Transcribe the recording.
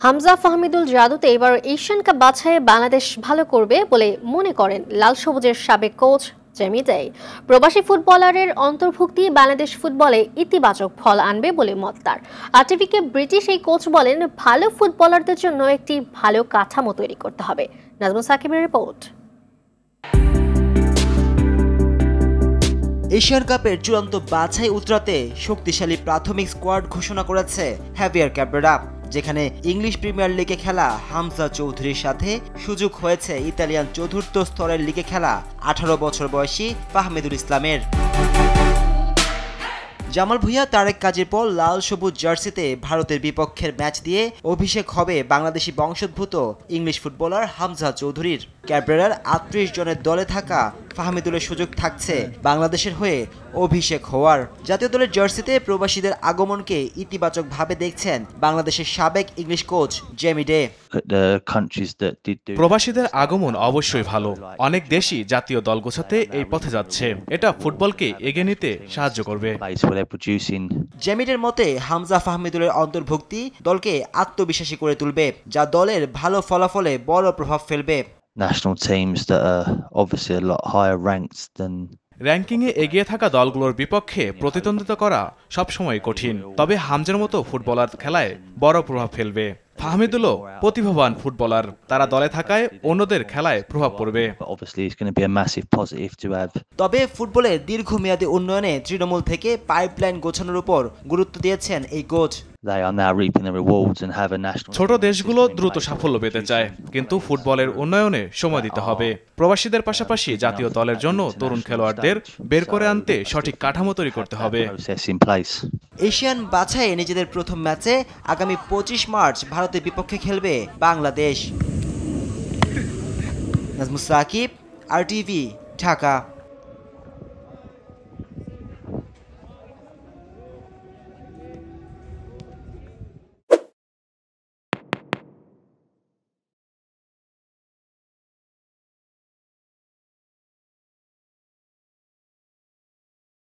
হামজা ফাহমিদুল জাদুতে এবার Asian cup বাছাইয়ে Bangladesh ভালো করবে বলে মনে করেন লাল সবুজের সাবেক কোচ জেমি ডে। প্রবাসী ফুটবলারের অন্তর্ভুক্তি বাংলাদেশ ফুটবলে ইতিবাচক ফল আনবে বলে মত তার। আরটিভিকে ব্রিটিশ এই কোচ বলেন, ভালো ফুটবলারদের জন্য একটি ভালো কাঠামো তৈরি করতে হবে। নাজমুল সাকিবের রিপোর্ট। এশিয়ান কাপের চূড়ান্ত বাছাই উতরাতে শক্তিশালী প্রাথমিক স্কোয়াড ঘোষণা করেছে হাভিয়ার ক্যাব্রেরা, যেখানে ইংলিশ প্রিমিয়ার লিগে খেলা হামজা চৌধুরীর সাথে সুযোগ হয়েছে ইতালিয়ান চতুর্থ স্তরের লিগে খেলা 18 বছর বয়সী ফাহমিদুল ইসলামের। জামাল ভুঁইয়া তারেক কাজীর পর লাল সবুজ জার্সিতে ভারতের বিপক্ষের ম্যাচ দিয়ে অভিষেক হবে বাংলাদেশি বংশোদ্ভূত ইংলিশ ফুটবলার হামজা চৌধুরীর। ক্যাব্রেরার 38 জনের দলে থাকা ফাহমিদুলের সুযোগ থাকছে বাংলাদেশের হয়ে অভিষেক হওয়ার। জাতীয় দলের জার্সিতে প্রবাসীদের আগমনকে ইতিবাচকভাবে দেখছেন বাংলাদেশের সাবেক ইংলিশ কোচ জেমি ডে। প্রবাসীদের আগমন অবশ্যই ভালো। অনেক দেশই জাতীয় দল গোছাতে এই পথে যাচ্ছে। এটা ফুটবলকে এগিয়ে নিতে সাহায্য করবে। জেমিডের মতে হামজা ফাহমিদুলের অন্তর্ভুক্তি দলকে আত্মবিশ্বাসী করে তুলবে, যা দলের ভালো ফলাফলে বড় প্রভাব ফেলবে। National teams that are obviously a lot higher ranked than র্যাঙ্কিংয়ে এগিয়ে থাকা দলগুলোর বিপক্ষে প্রতিদ্বন্দ্বিতা করা সবসময় কঠিন, তবে হামজার মতো ফুটবলার খেলায় বড় প্রভাব ফেলবে। ফাহমিদুলও প্রতিভাবান ফুটবলার, তারা দলে থাকায় অন্যদের খেলায় প্রভাব পড়বে। তবে ফুটবলের দীর্ঘমেয়াদী উন্নয়নে তৃণমূল থেকে পাইপলাইন গোছানোর উপর গুরুত্ব দিয়েছেন এই কোচ। ছোট দেশগুলো দ্রুত সাফল্য পেতে চায়, কিন্তু ফুটবলের উন্নয়নে সময় দিতে হবে। প্রবাসীদের পাশাপাশি জাতীয় দলের জন্য তরুণ খেলোয়াড়দের বের করে আনতে সঠিক কাঠামো তৈরি করতে হবে। এশিয়ান বাছাইয়ে নিজেদের প্রথম ম্যাচে আগামী 25 মার্চ ভারতের বিপক্ষে খেলবে বাংলাদেশ। নাজমুল সাকিব, আরটিভি, ঢাকা।